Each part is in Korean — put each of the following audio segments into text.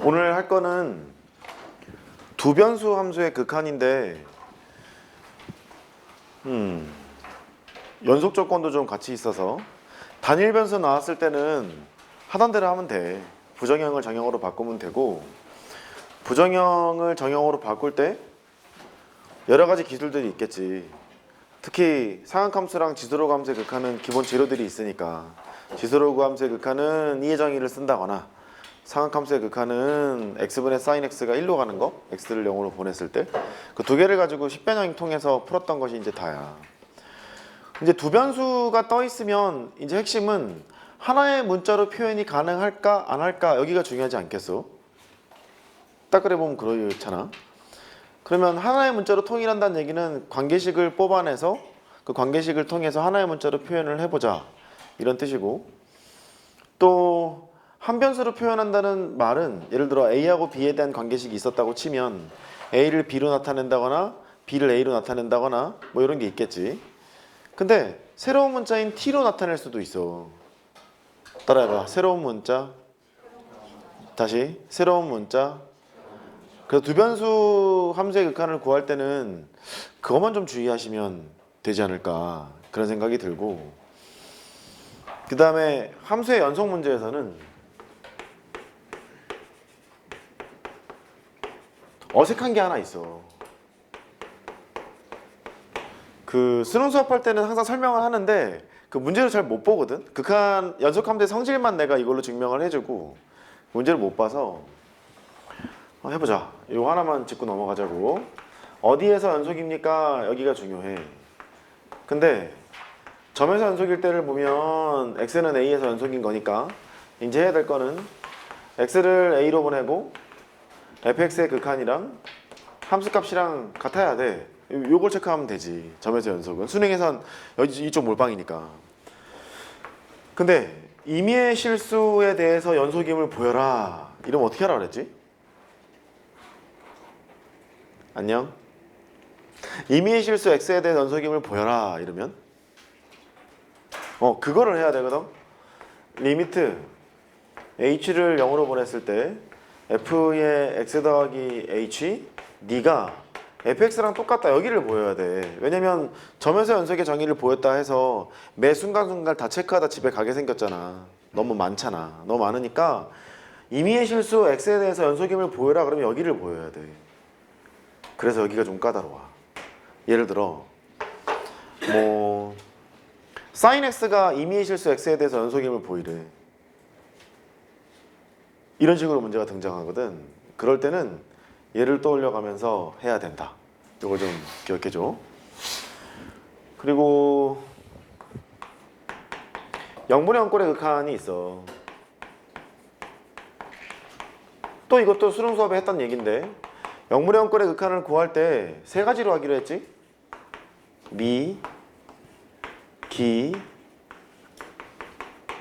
오늘 할 거는 두 변수 함수의 극한인데 연속 조건도 좀 같이 있어서 단일 변수 나왔을 때는 하던 대로 하면 돼. 부정형을 정형으로 바꾸면 되고, 부정형을 정형으로 바꿀 때 여러 가지 기술들이 있겠지. 특히 상악함수랑 지수로그 함수의 극한은 기본 재료들이 있으니까 지수로그 함수의 극한은 이의 정의를 쓴다거나 상악함수의 극한은 x분의 sin x가 1로 가는 거, x를 0으로 보냈을 때 그 두 개를 가지고 식변형 통해서 풀었던 것이 이제 다야. 이제 두 변수가 떠 있으면 이제 핵심은 하나의 문자로 표현이 가능할까 안 할까 여기가 중요하지 않겠어? 딱 그래 보면 그렇잖아. 그러면 하나의 문자로 통일한다는 얘기는 관계식을 뽑아내서 그 관계식을 통해서 하나의 문자로 표현을 해보자 이런 뜻이고, 또 한 변수로 표현한다는 말은 예를 들어 A하고 B에 대한 관계식이 있었다고 치면 A를 B로 나타낸다거나 B를 A로 나타낸다거나 뭐 이런 게 있겠지. 근데 새로운 문자인 T로 나타낼 수도 있어. 따라해봐. 새로운 문자, 다시 새로운 문자. 그래서 두 변수 함수의 극한을 구할 때는 그것만 좀 주의하시면 되지 않을까 그런 생각이 들고, 그 다음에 함수의 연속 문제에서는 어색한 게 하나 있어. 그 수능 수업할 때는 항상 설명을 하는데 그 문제를 잘 못 보거든. 극한 연속 함수의 성질만 내가 이걸로 증명을 해주고 문제를 못 봐서 해보자. 이거 하나만 짚고 넘어가자고. 어디에서 연속입니까? 여기가 중요해. 근데 점에서 연속일 때를 보면 x는 a에서 연속인 거니까 이제 해야 될 거는 x를 a로 보내고 fx의 극한이랑 함수값이랑 같아야 돼. 요걸 체크하면 되지. 점에서 연속은 수능에선 이쪽 몰빵이니까. 근데 임의의 실수에 대해서 연속임을 보여라 이러면 어떻게 하라 그랬지? 안녕? 임의의 실수 x에 대해 연속임을 보여라 이러면 그거를 해야 되거든. 리미트 h를 0으로 보냈을 때 f의 x 더하기 h 네가 fx랑 똑같다 여기를 보여야 돼. 왜냐면 점에서 연속의 정의를 보였다 해서 매 순간순간 다 체크하다 집에 가게 생겼잖아. 너무 많잖아. 너무 많으니까 임의의 실수 x에 대해서 연속임을 보여라 그러면 여기를 보여야 돼. 그래서 여기가 좀 까다로워. 예를 들어 뭐 sin x가 임의의 실수 x에 대해서 연속임을 보이래. 이런 식으로 문제가 등장하거든. 그럴 때는 얘를 떠올려 가면서 해야 된다. 이걸 좀 기억해줘. 그리고 0분의 0꼴의 극한이 있어. 또 이것도 수능 수업에 했던 얘기인데 0분의 0꼴의 극한을 구할 때 세 가지로 하기로 했지. 미, 기,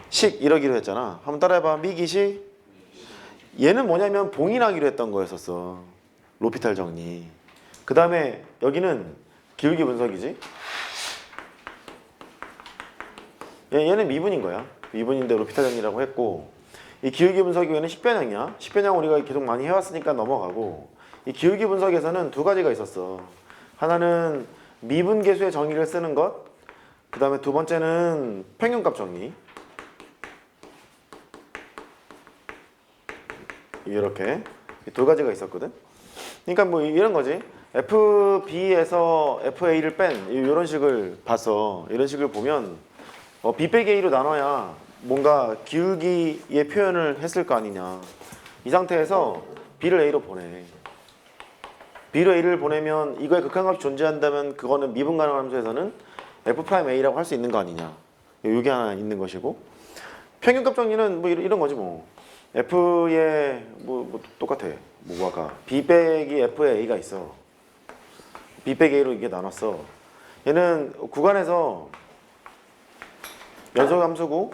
식 이러기로 했잖아. 한번 따라해봐. 미, 기, 식. 얘는 뭐냐면 봉인하기로 했던 거였었어. 로피탈 정리. 그 다음에 여기는 기울기 분석이지. 얘는 미분인 거야. 미분인데 로피탈 정리라고 했고, 이 기울기 분석이 얘는 식변형이야. 식변형 우리가 계속 많이 해왔으니까 넘어가고, 이 기울기 분석에서는 두 가지가 있었어. 하나는 미분계수의 정의를 쓰는 것, 그 다음에 두 번째는 평균값 정리. 이렇게 두 가지가 있었거든. 그러니까 뭐 이런 거지. FB에서 FA를 뺀 이런 식을 봤어. 이런 식을 보면 B 빼기 A로 나눠야 뭔가 기울기의 표현을 했을 거 아니냐. 이 상태에서 B를 A로 보내. B로 A를 보내면 이거의 극한값이 존재한다면 그거는 미분 가능한 함수에서는 F'A라고 할 수 있는 거 아니냐. 이게 하나 있는 것이고, 평균값 정리는 뭐 이런 거지 뭐. F의 뭐 똑같아. 뭐가 B 빼기 F의 A가 있어. B 빼기 A로 이게 나눴어. 얘는 구간에서 연속 함수고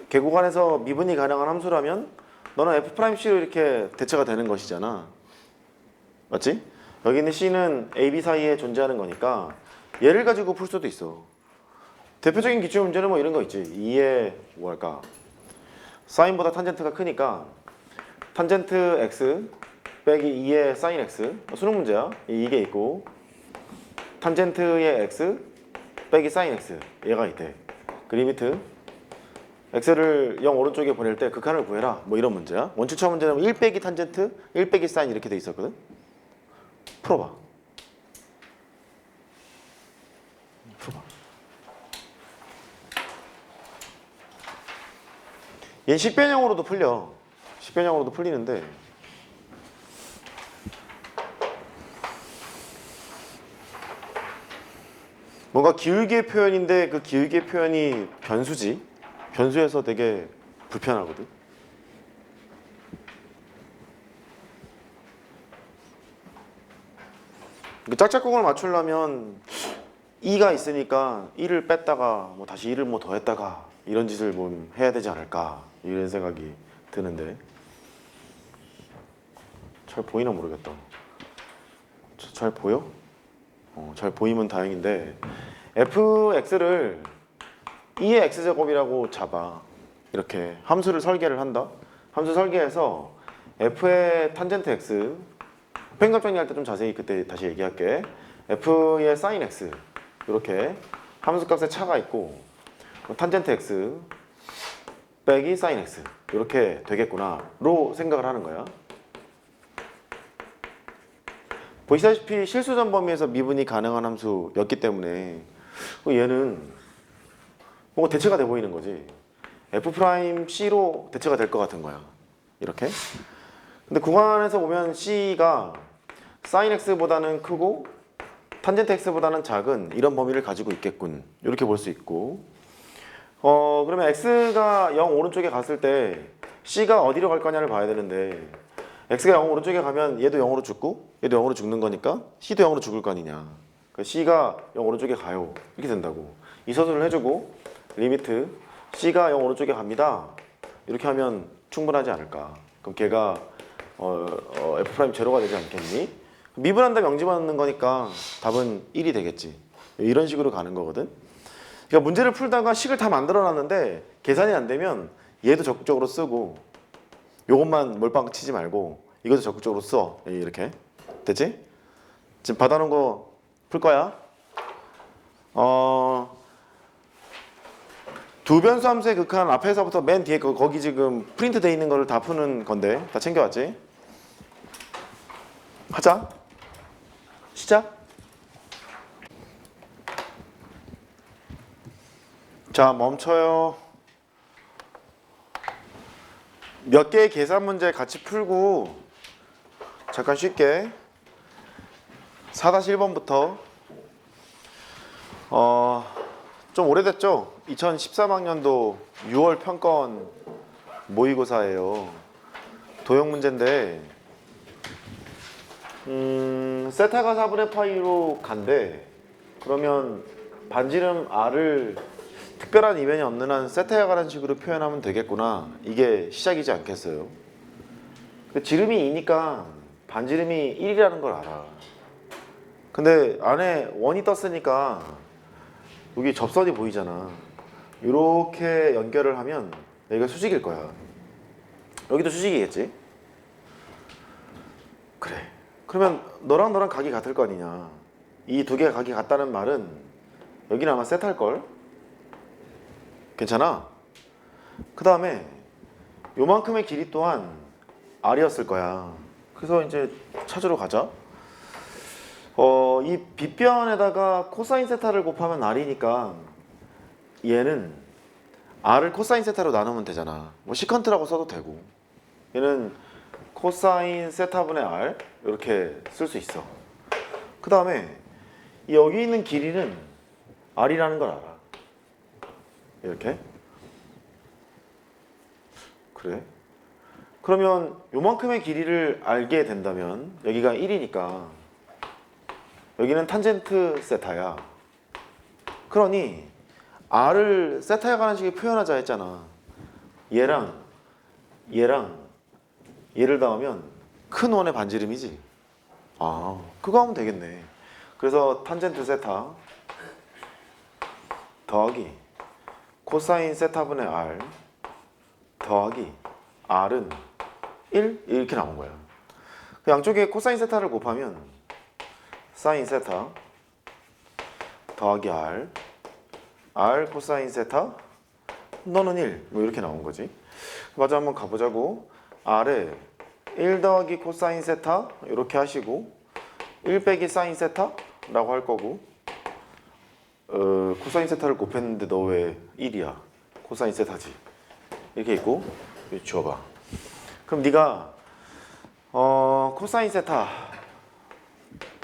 개구간에서 미분이 가능한 함수라면 너는 F'C로 이렇게 대처가 되는 것이잖아. 맞지? 여기 있는 C는 A, B 사이에 존재하는 거니까 얘를 가지고 풀 수도 있어. 대표적인 기출 문제는 뭐 이런 거 있지. 2의 뭐랄까 사인보다 탄젠트가 크니까 탄젠트 x 빼기 2의 사인 x 수능 문제야. 이게 있고 탄젠트의 x 빼기 사인 x 얘가 있대. 그 리미트 x를 0 오른쪽에 보낼 때 극한을 구해라 뭐 이런 문제야. 원칙 처음 문제는 1 빼기 탄젠트 1 빼기 사인 이렇게 돼 있었거든. 풀어봐. 얘는 10변형으로도 풀려. 10변형으로도 풀리는데 뭔가 기울기의 표현인데 그 기울기의 표현이 변수지. 변수에서 되게 불편하거든. 그 짝짝꿍을 맞추려면 2가 있으니까 1을 뺐다가 뭐 다시 1을 뭐 더했다가 이런 짓을 뭐 해야 되지 않을까 이런 생각이 드는데 잘 보이나 모르겠다. 잘 보여? 잘 보이면 다행인데 fx를 2의 x제곱이라고 잡아. 이렇게 함수를 설계를 한다. 함수 설계해서 f의 탄젠트 x 평균값 정리할 때 좀 자세히 그때 다시 얘기할게. f의 sin x 이렇게 함수값의 차가 있고 탄젠트 x 빼기 sin x 이렇게 되겠구나 로 생각을 하는 거야. 보시다시피 실수전 범위에서 미분이 가능한 함수였기 때문에 얘는 뭔가 대체가 돼 보이는 거지. f'C로 대체가 될 것 같은 거야. 이렇게. 근데 구간에서 보면 C가 sin x보다는 크고 탄젠트 x보다는 작은 이런 범위를 가지고 있겠군. 이렇게 볼 수 있고 그러면 x가 0 오른쪽에 갔을 때 C가 어디로 갈 거냐를 봐야 되는데 x가 0 오른쪽에 가면 얘도 0으로 죽고 얘도 0으로 죽는 거니까 C도 0으로 죽을 거 아니냐. 그러니까 C가 0 오른쪽에 가요. 이렇게 된다고. 이 서술을 해주고 리미트 C가 0 오른쪽에 갑니다. 이렇게 하면 충분하지 않을까. 그럼 걔가 F' 제로가 되지 않겠니? 미분한다 명집어넣는 거니까 답은 1이 되겠지. 이런 식으로 가는 거거든. 그러니까 문제를 풀다가 식을 다 만들어놨는데 계산이 안 되면 얘도 적극적으로 쓰고 요것만 몰빵 치지 말고 이것도 적극적으로 써. 이렇게. 됐지? 지금 받아놓은 거 풀 거야. 두 변수 함수의 극한 앞에서부터 맨 뒤에 거기 지금 프린트 돼 있는 거를 다 푸는 건데 다 챙겨왔지? 하자. 시작. 자, 멈춰요. 몇 개의 계산 문제 같이 풀고 잠깐 쉴게. 4-1번부터 좀 오래됐죠? 2013학년도 6월 평가원 모의고사예요. 도형 문제인데 세타가 4분의 파이로 간대. 그러면 반지름 R을 특별한 이변이 없는 한 세타에 관한 식으로 표현하면 되겠구나. 이게 시작이지 않겠어요? 지름이 2니까 반지름이 1이라는 걸 알아. 근데 안에 원이 떴으니까 여기 접선이 보이잖아. 이렇게 연결을 하면 여기가 수직일 거야. 여기도 수직이겠지? 그래. 그러면 너랑 각이 같을 거 아니냐. 이 두 개가 각이 같다는 말은 여기는 아마 세타일걸? 괜찮아? 그 다음에 요만큼의 길이 또한 R이었을 거야. 그래서 이제 찾으러 가자. 이 빗변에다가 코사인 세타를 곱하면 R이니까 얘는 R을 코사인 세타로 나누면 되잖아. 뭐 시컨트라고 써도 되고 얘는 코사인 세타분의 R 이렇게 쓸 수 있어. 그 다음에 여기 있는 길이는 R이라는 걸 알아. 이렇게. 그래. 그러면 요만큼의 길이를 알게 된다면 여기가 1이니까 여기는 탄젠트 세타야. 그러니 R을 세타에 관한 식으로 표현하자 했잖아. 얘랑 얘를 더하면 큰 원의 반지름이지. 그거 하면 되겠네. 그래서 탄젠트 세타 더하기 코사인 세타분의 R 더하기 R은 1 이렇게 나온 거야. 그 양쪽에 코사인 세타를 곱하면 사인 세타 더하기 r 코사인 세타 너는 1 뭐 이렇게 나온 거지. 맞아, 한번 가보자고. r에 1 더하기 코사인 세타 이렇게 하시고 1 빼기 사인 세타 라고 할 거고, 코사인 세타를 곱했는데 너 왜 1이야? 코사인 세타지. 이렇게 있고, 이렇게 지워봐. 그럼 네가 코사인 세타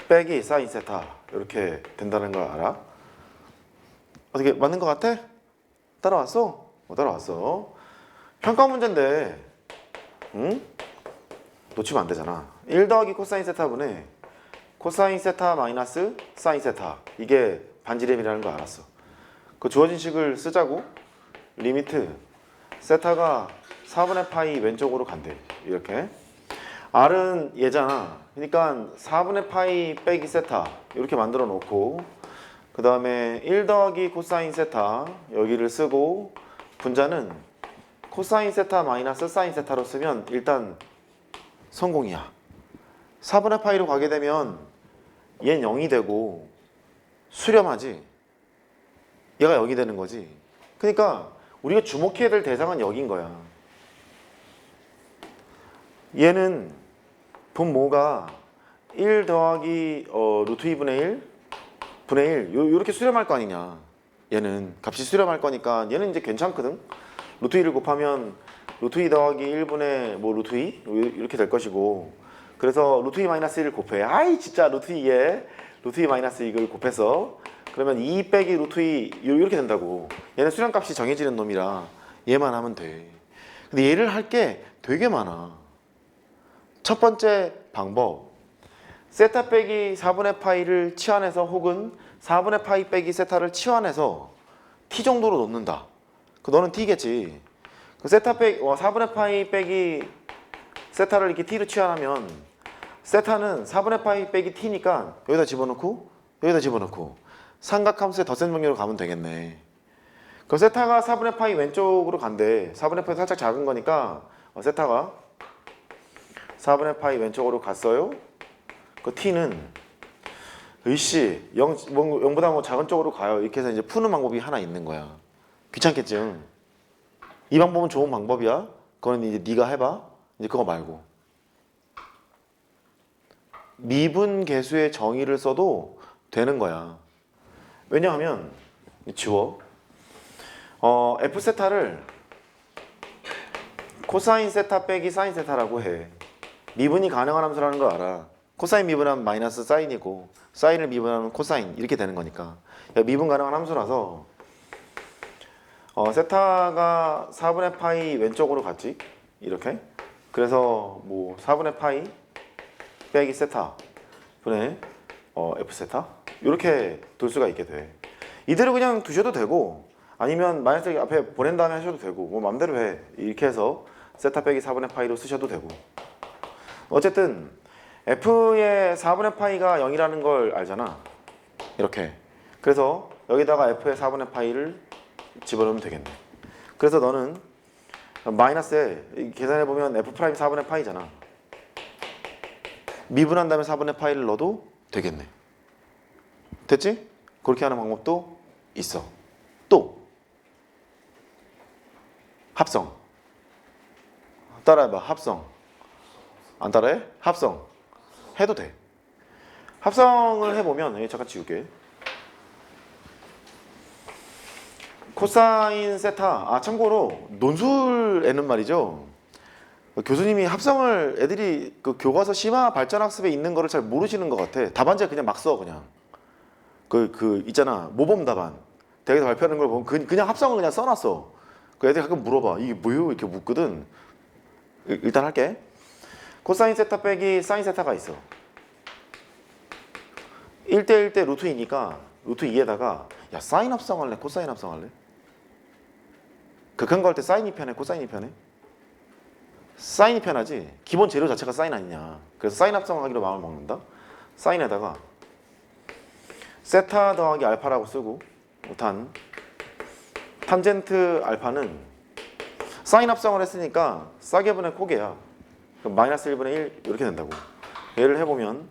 빼기 사인 세타 이렇게 된다는 걸 알아? 어떻게 맞는 것 같아? 따라왔어? 따라왔어. 평가 문제인데, 응? 놓치면 안 되잖아. 1 더하기 코사인 세타분의 코사인 세타 마이너스 사인 세타, 이게 반지름이라는 거 알았어. 그 주어진 식을 쓰자고. 리미트 세타가 4분의 파이 왼쪽으로 간대. 이렇게. r은 얘잖아. 그러니까 4분의 파이 빼기 세타 이렇게 만들어 놓고, 그 다음에 1 더하기 코사인 세타 여기를 쓰고, 분자는 코사인 세타 마이너스 사인 세타로 쓰면 일단 성공이야. 4분의 파이로 가게 되면 얘는 0이 되고 수렴하지. 얘가 0이 되는 거지. 그러니까 우리가 주목해야 될 대상은 여기인 거야. 얘는 분모가 1 더하기 루트 2분의 1 분의 1 요렇게 수렴할 거 아니냐. 얘는 값이 수렴할 거니까 얘는 이제 괜찮거든. 루트 2를 곱하면 루트 2 더하기 1분의 뭐 루트 2 이렇게 될 것이고, 그래서 루트 2 마이너스 1을 곱해. 아이 진짜 루트 2에 루트 2 마이너스 이걸 곱해서 그러면 2 빼기 루트 2 이렇게 된다고. 얘는 수렴값이 정해지는 놈이라 얘만 하면 돼. 근데 얘를 할 게 되게 많아. 첫 번째 방법, 세타 빼기 4분의 파이를 치환해서 혹은 4분의 파이 빼기 세타를 치환해서 t 정도로 놓는다. 그 너는 t겠지. 그 세타 빼기 4분의 파이 빼기 세타를 이렇게 t로 치환하면 세타는 4분의 파이 빼기 t니까 여기다 집어넣고 여기다 집어넣고 삼각함수의 덧셈 정리로 가면 되겠네. 그 세타가 4분의 파이 왼쪽으로 간대. 4분의 파이 살짝 작은 거니까 세타가 4분의 파이 왼쪽으로 갔어요. 그 t는 으이씨 0보다 뭐 작은 쪽으로 가요. 이렇게 해서 이제 푸는 방법이 하나 있는 거야. 귀찮겠지. 이 방법은 좋은 방법이야. 그거는 이제 네가 해봐. 이제 그거 말고 미분 계수의 정의를 써도 되는 거야. 왜냐하면 지워. f 세타를 코사인 세타 빼기 사인 세타라고 해. 미분이 가능한 함수라는 걸 알아. 코사인 미분하면 마이너스 사인이고 사인을 미분하면 코사인 이렇게 되는 거니까. 미분 가능한 함수라서 세타가 4분의 파이 왼쪽으로 갔지. 이렇게. 그래서 뭐 4분의 파이 빼기 세타 분의 f 세타 이렇게 둘 수가 있게 돼. 이대로 그냥 두셔도 되고 아니면 마이너스 앞에 보낸 다음에 하셔도 되고 뭐 맘대로 해. 이렇게 해서 세타 빼기 4분의 파이로 쓰셔도 되고. 어쨌든 f의 4분의 파이가 0이라는 걸 알잖아. 이렇게. 그래서 여기다가 f의 4분의 파이를 집어넣으면 되겠네. 그래서 너는 마이너스에 계산해보면 f 프라임 4분의 파이잖아. 미분한 다음에 4분의 파이를 넣어도 되겠네. 됐지? 그렇게 하는 방법도 있어. 또 합성. 따라해봐. 합성. 안 따라해? 합성. 해도 돼. 합성을 해보면 잠깐 지울게. 코사인 세타. 참고로 논술에는 말이죠. 교수님이 합성을 애들이 그 교과서 심화 발전학습에 있는 거를 잘 모르시는 것 같아. 답안지에 그냥 막 써 그냥. 그 있잖아 모범 답안. 대학에서 발표하는 걸 보면 그냥 합성을 그냥 써놨어. 그 애들이 가끔 물어봐. 이게 뭐예요? 이렇게 묻거든. 일단 할게. 코사인 세타 빼기 사인 세타가 있어. 1대 1대 루트 2니까 루트 2에다가 야 사인 합성할래? 코사인 합성할래? 극한 거 할 때 사인이 편해? 코사인이 편해? 사인이 편하지. 기본 재료 자체가 사인 아니냐. 그래서 사인 합성하기로 마음을 먹는다. 사인에다가 세타 더하기 알파라고 쓰고 탄젠트 알파는 사인 합성을 했으니까 싸게 분의 코게야. 그럼 마이너스 1분의 1 이렇게 된다고. 얘를 해보면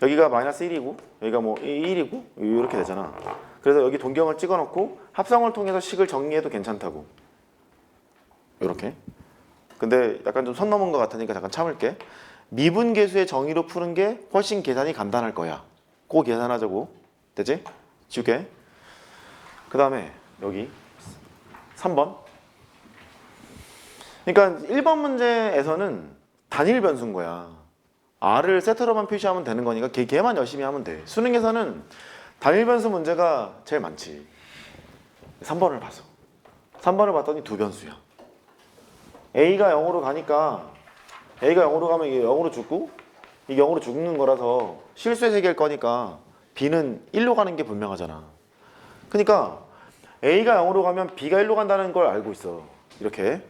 여기가 마이너스 1이고 여기가 뭐 1이고 이렇게 되잖아. 그래서 여기 동경을 찍어놓고 합성을 통해서 식을 정리해도 괜찮다고. 이렇게. 근데 약간 좀 선 넘은 것 같으니까 잠깐 참을게. 미분계수의 정의로 푸는 게 훨씬 계산이 간단할 거야. 그거 계산하자고. 되지? 지울게. 그 다음에 여기 3번. 그러니까 1번 문제에서는 단일 변수인 거야. R을 세트로만 표시하면 되는 거니까 걔만 열심히 하면 돼. 수능에서는 단일 변수 문제가 제일 많지. 3번을 봤어. 3번을 봤더니 두 변수야. A가 0으로 가니까 A가 0으로 가면 이게 0으로 죽고 이게 0으로 죽는 거라서 실수의 세계일 거니까 B는 1로 가는 게 분명하잖아. 그러니까 A가 0으로 가면 B가 1로 간다는 걸 알고 있어. 이렇게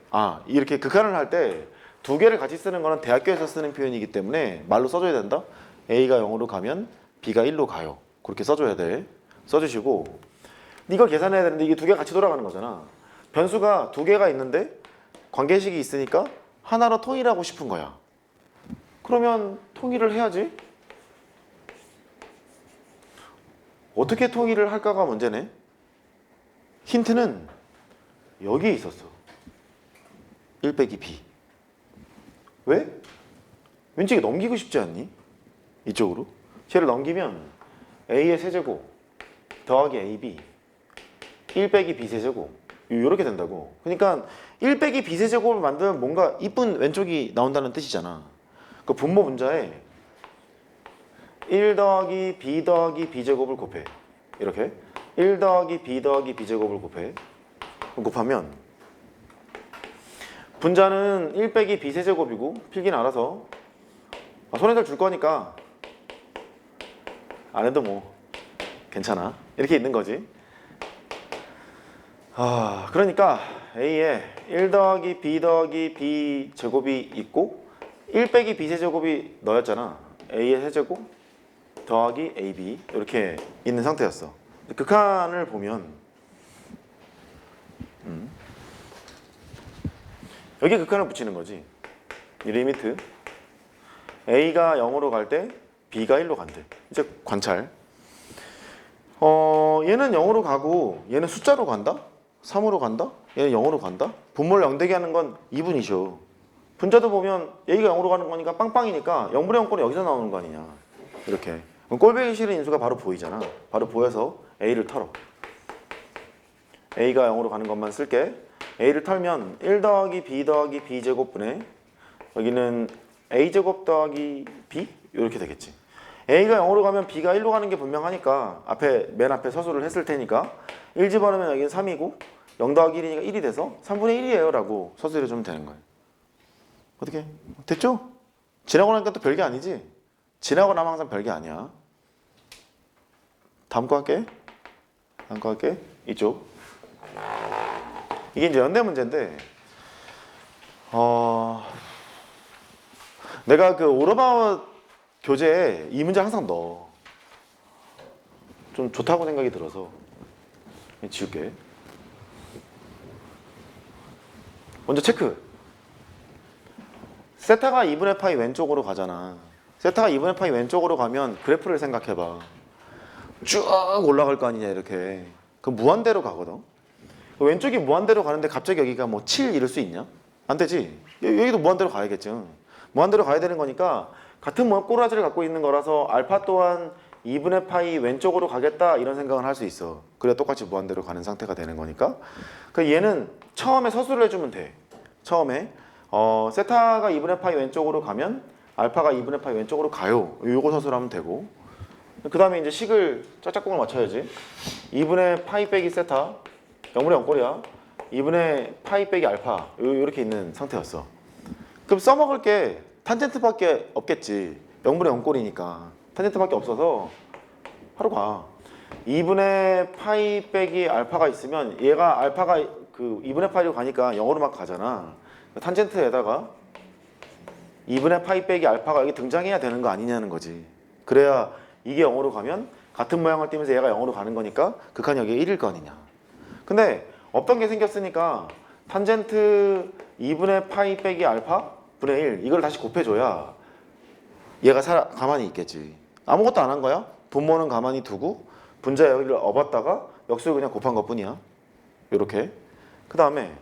극한을 할 때 두 개를 같이 쓰는 거는 대학교에서 쓰는 표현이기 때문에 말로 써줘야 된다. A가 0으로 가면 B가 1로 가요. 그렇게 써줘야 돼. 써주시고 이걸 계산해야 되는데 이게 두 개가 같이 돌아가는 거잖아. 변수가 두 개가 있는데 관계식이 있으니까 하나로 통일하고 싶은 거야. 그러면 통일을 해야지. 어떻게 통일을 할까가 문제네. 힌트는 여기에 있었어. 1 빼기 B. 왜? 왠지 이게 넘기고 싶지 않니? 이쪽으로. 쟤를 넘기면 A의 세제곱 더하기 AB 1 빼기 B 세제곱 이렇게 된다고. 그러니까 1 빼기 B 세제곱을 만들면 뭔가 이쁜 왼쪽이 나온다는 뜻이잖아. 그 분모 분자에 1 더하기 B 더하기 B제곱을 곱해. 이렇게 1 더하기 B 더하기 B제곱을 곱해. 곱하면 분자는 1 빼기 B 세제곱이고 필기는 알아서 손에다 줄 거니까 안 해도 뭐 괜찮아. 이렇게 있는 거지. 그러니까 A에 1 더하기 B 더하기 B 제곱이 있고 1 빼기 B 세제곱이 너였잖아. A의 세제곱 더하기 AB 이렇게 있는 상태였어. 극한을 보면 여기 극한을 붙이는 거지. 이 리미트 A가 0으로 갈 때 B가 1로 간대. 이제 관찰. 얘는 0으로 가고 얘는 숫자로 간다? 3으로 간다? 얘는 0으로 간다? 분모를 0 되게 하는 건 2분이셔. 분자도 보면 A가 0으로 가는 거니까 빵빵이니까 0분의 0꼴이 여기서 나오는 거 아니냐. 이렇게. 꼴배기 싫은 인수가 바로 보이잖아. 바로 보여서 A를 털어. A가 0으로 가는 것만 쓸게. A를 털면 1 더하기 B 더하기 B제곱분의 여기는 A제곱 더하기 B? 이렇게 되겠지. A가 0으로 가면 B가 1로 가는 게 분명하니까 맨 앞에 서술을 했을 테니까 1 집어넣으면 여기는 3이고 0 더하기 1이니까 1이 돼서 3분의 1이에요 라고 서술해주면 되는 거예요. 어떻게? 됐죠? 지나고 나니까 또 별게 아니지? 지나고 나면 항상 별게 아니야. 다음 거 할게. 이쪽. 이게 이제 연대 문제인데 내가 그 오르바우 교재에 이 문제 항상 넣어. 좀 좋다고 생각이 들어서 지울게. 먼저 체크. 세타가 2분의 파이 왼쪽으로 가잖아. 세타가 2분의 파이 왼쪽으로 가면 그래프를 생각해봐. 쭉 올라갈 거 아니냐 이렇게. 그럼 무한대로 가거든. 왼쪽이 무한대로 가는데 갑자기 여기가 뭐 7 이럴 수 있냐? 안 되지. 여기도 무한대로 가야겠죠. 무한대로 가야 되는 거니까 같은 꼬라지를 갖고 있는 거라서 알파 또한 2분의 파이 왼쪽으로 가겠다 이런 생각을 할 수 있어. 그래야 똑같이 무한대로 가는 상태가 되는 거니까. 그 얘는 처음에 서술을 해주면 돼. 처음에 세타가 2분의 파이 왼쪽으로 가면 알파가 2분의 파이 왼쪽으로 가요. 요거 서술하면 되고. 그 다음에 이제 식을 짝짝꿍을 맞춰야지. 2분의 파이 빼기 세타 0분의 0꼴이야. 2분의 파이 빼기 알파 이렇게 있는 상태였어. 그럼 써먹을 게 탄젠트밖에 없겠지. 0분의 0꼴이니까 탄젠트밖에 없어서 바로 가. 2분의 파이 빼기 알파가 있으면 얘가 알파가 그 2분의 파이로 가니까 0으로 막 가잖아. 탄젠트에다가 2분의 파이 빼기 알파가 여기 등장해야 되는 거 아니냐는 거지. 그래야 이게 0으로 가면 같은 모양을 띠면서 얘가 0으로 가는 거니까 극한이 여기 1일 거 아니냐. 근데 없던 게 생겼으니까 탄젠트 2분의 파이 빼기 알파 분의 1 이걸 다시 곱해줘야 얘가 가만히 있겠지. 아무것도 안 한 거야. 분모는 가만히 두고 분자 여기를 업었다가 역수를 그냥 곱한 것뿐이야. 이렇게. 그 다음에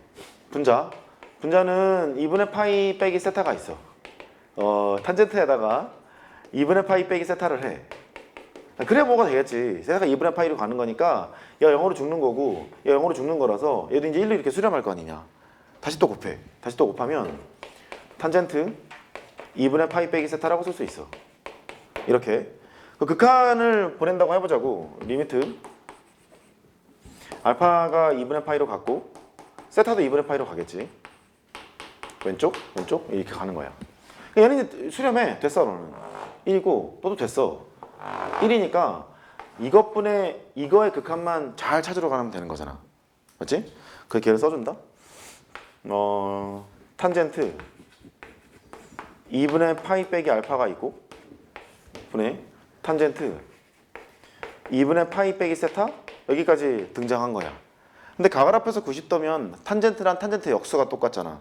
분자는 2분의 파이 빼기 세타가 있어. 탄젠트에다가 2분의 파이 빼기 세타를 해. 그래 뭐가 되겠지. 세타가 2분의 파이로 가는 거니까 얘가 0으로 죽는 거고 얘가 0으로 죽는 거라서 얘도 이제 1로 이렇게 수렴할 거 아니냐. 다시 또 곱해. 다시 또 곱하면 탄젠트 2분의 파이 빼기 세타라고 쓸 수 있어. 이렇게. 그 극한을 보낸다고 해보자고. 리미트 알파가 2분의 파이로 갔고 세타도 2분의 파이로 가겠지. 왼쪽 이렇게 가는 거야. 얘는 이제 수렴해. 됐어 너는. 1이고 너도 됐어. 1이니까 이것분의 이거의 극한만 잘 찾으러 가면 되는 거잖아. 맞지? 그 걔를 써준다. 탄젠트 2분의 파이 빼기 알파가 있고 분의 탄젠트 2분의 파이 빼기 세타 여기까지 등장한 거야. 근데 가발 앞에서 90도면 탄젠트랑 탄젠트 역수가 똑같잖아.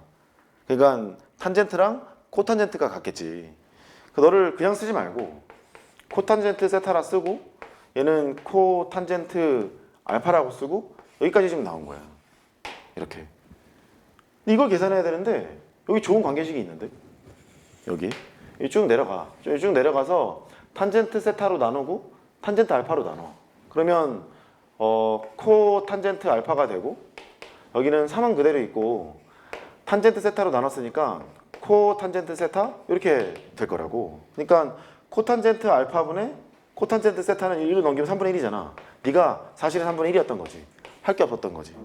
그러니까 탄젠트랑 코탄젠트가 같겠지. 너를 그냥 쓰지 말고 코탄젠트 세타라 쓰고 얘는 코탄젠트 알파라고 쓰고 여기까지 지금 나온 거야. 이렇게. 이걸 계산해야 되는데 여기 좋은 관계식이 있는데 여기 쭉 내려가. 쭉 내려가서 탄젠트 세타로 나누고 탄젠트 알파로 나눠. 그러면 코탄젠트 알파가 되고 여기는 3은 그대로 있고 탄젠트 세타로 나눴으니까 코탄젠트 세타 이렇게 될 거라고. 그러니까 코탄젠트 알파분의 코탄젠트 세타는 1로 넘기면 3분의 1이잖아. 네가 사실은 3분의 1이었던 거지. 할 게 없었던 거지.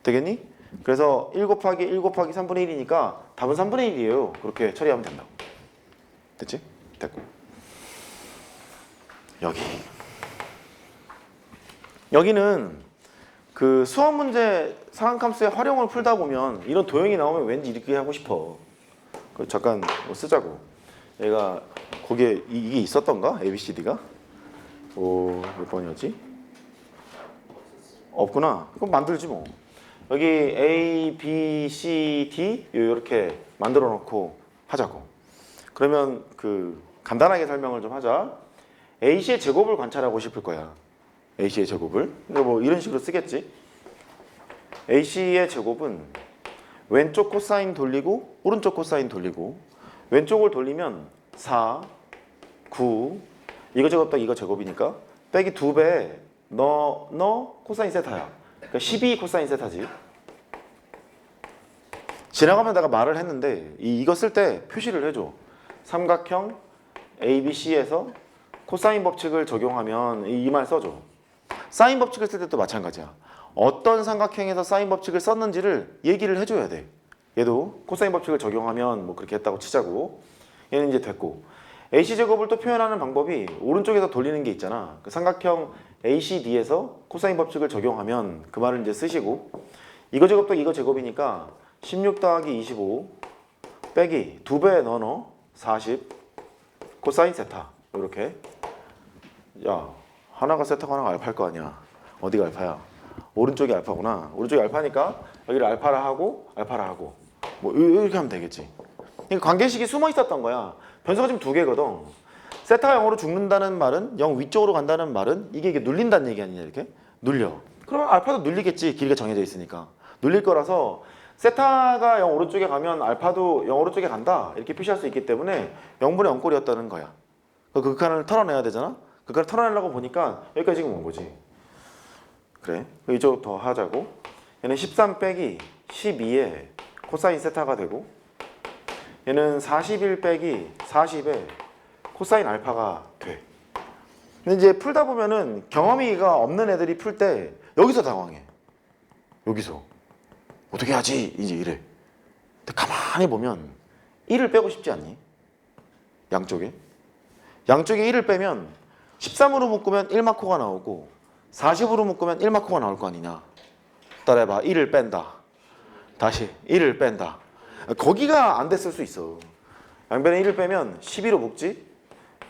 되겠니? 그래서 1 곱하기 1 곱하기 3분의 1이니까 답은 3분의 1이에요. 그렇게 처리하면 된다고. 됐지? 됐고. 여기는 그 수학 문제 상한함수의 활용을 풀다 보면 이런 도형이 나오면 왠지 이렇게 하고 싶어. 잠깐 뭐 쓰자고. 얘가 거기에 이게 있었던가? ABCD가? 몇 번이었지? 없구나. 그럼 만들지 뭐. 여기 A, B, C, D 이렇게 만들어 놓고 하자고. 그러면 그 간단하게 설명을 좀 하자. AC의 제곱을 관찰하고 싶을 거야. AC의 제곱을. 근데 뭐 이런 식으로 쓰겠지. AC의 제곱은 왼쪽 코사인 돌리고 오른쪽 코사인 돌리고 왼쪽을 돌리면 4, 9 이거 제곱다 이거 제곱이니까 빼기 2배 너 코사인 세타야. 그러니까 12 코사인 세타지. 지나가면 내가 말을 했는데 이거 쓸 때 표시를 해줘. 삼각형 ABC에서 코사인 법칙을 적용하면 이 말 써줘. 사인 법칙을 쓸 때도 마찬가지야. 어떤 삼각형에서 사인 법칙을 썼는지를 얘기를 해줘야 돼. 얘도 코사인 법칙을 적용하면 뭐 그렇게 했다고 치자고. 얘는 이제 됐고. AC제곱을 또 표현하는 방법이 오른쪽에서 돌리는 게 있잖아. 그 삼각형 ACD에서 코사인 법칙을 적용하면 그 말을 이제 쓰시고 이거 제곱도 이거 제곱이니까 16 더하기 25 빼기 2배 넣어 40 코사인 세타 이렇게. 야 하나가 세타고 하나가 알파일 거 아니야. 어디가 알파야? 오른쪽이 알파구나. 오른쪽이 알파니까 여기를 알파라 하고 뭐 이렇게 하면 되겠지. 그러니까 관계식이 숨어 있었던 거야. 변수가 지금 2개거든. 세타가 0으로 죽는다는 말은 0 위쪽으로 간다는 말은 이게 눌린다는 얘기 아니냐. 이렇게 눌려. 그러면 알파도 눌리겠지. 길이가 정해져 있으니까 눌릴 거라서 세타가 0 오른쪽에 가면 알파도 0 오른쪽에 간다 이렇게 표시할 수 있기 때문에 0분의 0꼴이었다는 거야. 그 극한을 털어내야 되잖아. 극한을 털어내려고 보니까 여기까지 지금 온 거지. 그래. 이쪽 더 하자고. 얘는 13 빼기 12에 코사인 세타가 되고 얘는 41 빼기 40에 코사인 알파가 돼. 근데 이제 풀다 보면은 경험이가 없는 애들이 풀 때 여기서 당황해. 여기서 어떻게 하지? 이제 이래. 근데 가만히 보면 1을 빼고 싶지 않니? 양쪽에 1을 빼면 13으로 묶으면 1마코가 나오고 40으로 묶으면 1마코가 나올 거 아니냐. 따라해봐. 1을 뺀다. 다시 1을 뺀다. 거기가 안 됐을 수 있어. 양변에 1을 빼면 12로 묶지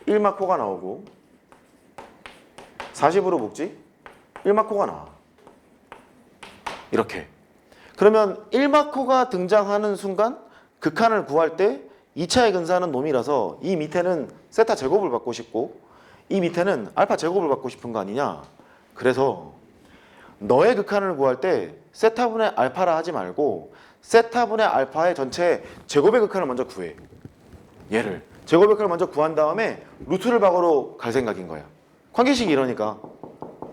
1마코가 나오고 40으로 묶지 1마코가 나와. 이렇게. 그러면 1마코가 등장하는 순간 극한을 구할 때 2차의 근사는 놈이라서 이 밑에는 세타 제곱을 받고 싶고 이 밑에는 알파 제곱을 받고 싶은 거 아니냐. 그래서 너의 극한을 구할 때 세타분의 알파라 하지 말고 세타분의 알파의 전체 제곱의 극한을 먼저 구해. 얘를 제곱의 극한을 먼저 구한 다음에 루트를 박으러 갈 생각인 거야. 관계식이 이러니까.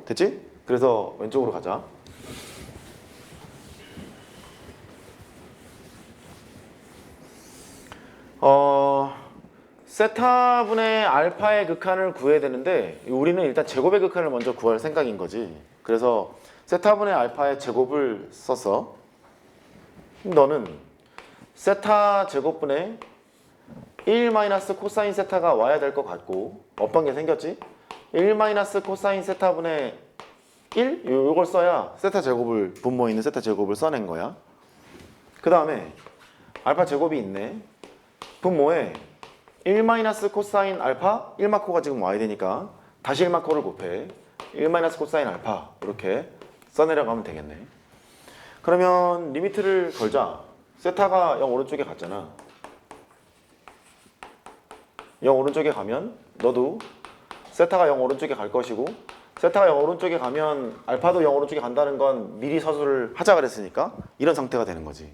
됐지? 그래서 왼쪽으로 가자. 세타분의 알파의 극한을 구해야 되는데 우리는 일단 제곱의 극한을 먼저 구할 생각인 거지. 그래서 세타분의 알파의 제곱을 썼어. 너는 세타 제곱분의 1 마이너스 코사인 세타가 와야 될 것 같고 어떤 게 생겼지? 1 마이너스 코사인 세타분의 1? 요걸 써야 세타 제곱을 분모에 있는 세타 제곱을 써낸 거야. 그 다음에 알파 제곱이 있네. 분모에 1 마이너스 코사인 알파 1마코가 지금 와야 되니까 다시 1마코를 곱해 1 마이너스 코사인 알파 이렇게 써내려가면 되겠네. 그러면 리미트를 걸자. 세타가 0 오른쪽에 갔잖아. 0 오른쪽에 가면 너도 세타가 0 오른쪽에 갈 것이고 세타가 0 오른쪽에 가면 알파도 0 오른쪽에 간다는 건 미리 서술을 하자 그랬으니까 이런 상태가 되는 거지.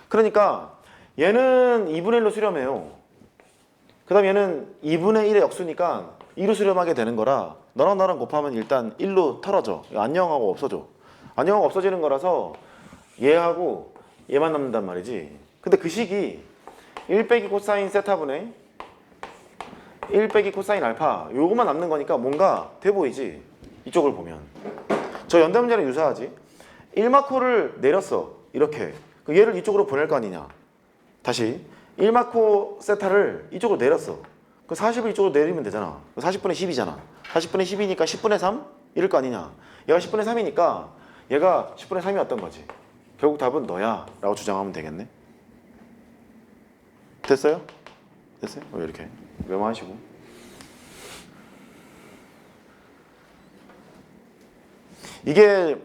그러니까 얘는 2분의 1로 수렴해요. 그 다음 얘는 2분의 1의 역수니까 2로 수렴하게 되는 거라 너랑 나랑 곱하면 일단 1로 털어져. 안녕하고 없어져. 안녕하고 없어지는 거라서 얘하고 얘만 남는단 말이지. 근데 그 식이 1 빼기 코사인 세타분의 1 빼기 코사인 알파 요것만 남는 거니까 뭔가 돼 보이지. 이쪽을 보면 저 연대 문제랑 유사하지. 1마코를 내렸어. 이렇게 얘를 이쪽으로 보낼 거 아니냐. 다시 1마코 세타를 이쪽으로 내렸어. 그 40을 이쪽으로 내리면 되잖아. 40분의 10이잖아. 40분의 10이니까 10분의 3? 이럴 거 아니냐. 얘가 10분의 3이니까 얘가 10분의 3이었던 거지. 결국 답은 너야 라고 주장하면 되겠네. 됐어요? 됐어요? 이렇게 메모하시고. 이게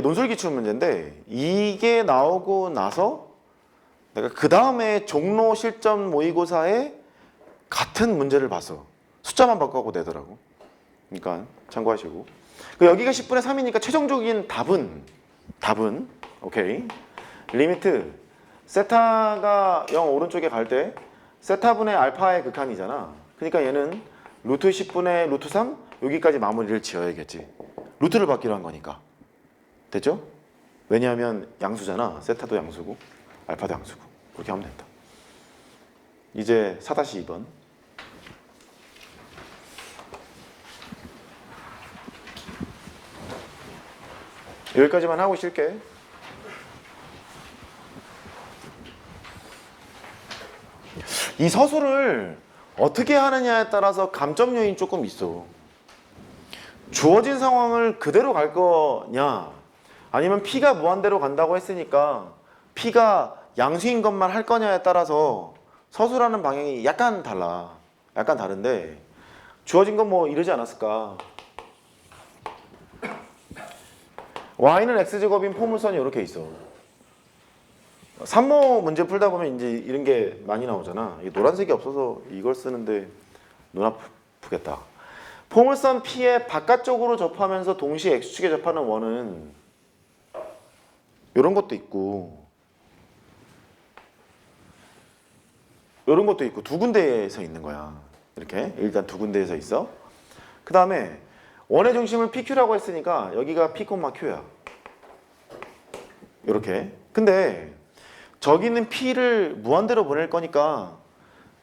논술기출 문제인데 이게 나오고 나서 내가 그 다음에 종로 실전 모의고사에 같은 문제를 봤어. 숫자만 바꿔고 내더라고. 그러니까 참고하시고. 여기가 10분의 3이니까 최종적인 답은 오케이. 리미트 세타가 0 오른쪽에 갈 때 세타분의 알파의 극한이잖아. 그러니까 얘는 루트 10분의 루트 3 여기까지 마무리를 지어야겠지. 루트를 받기로 한 거니까. 됐죠? 왜냐하면 양수잖아. 세타도 양수고 알파도 양수고. 그렇게 하면 된다. 이제 4-2번. 여기까지만 하고 쉴게. 이 서술을 어떻게 하느냐에 따라서 감점 요인이 조금 있어. 주어진 상황을 그대로 갈 거냐 아니면 P가 무한대로 간다고 했으니까 P가 양수인 것만 할 거냐에 따라서 서술하는 방향이 약간 달라. 약간 다른데 주어진 건 뭐 이러지 않았을까. y는 x제곱인 포물선이 이렇게 있어. 산모 문제 풀다 보면 이제 이런 게 많이 나오잖아. 이게 노란색이 없어서 이걸 쓰는데 눈 아프겠다. 포물선 P의 바깥쪽으로 접하면서 동시에 x축에 접하는 원은 이런 것도 있고 이런 것도 있고 두 군데에서 있는 거야. 이렇게 일단 두 군데에서 있어. 그 다음에 원의 중심을 PQ라고 했으니까 여기가 P, Q야. 이렇게. 근데 저기는 P를 무한대로 보낼 거니까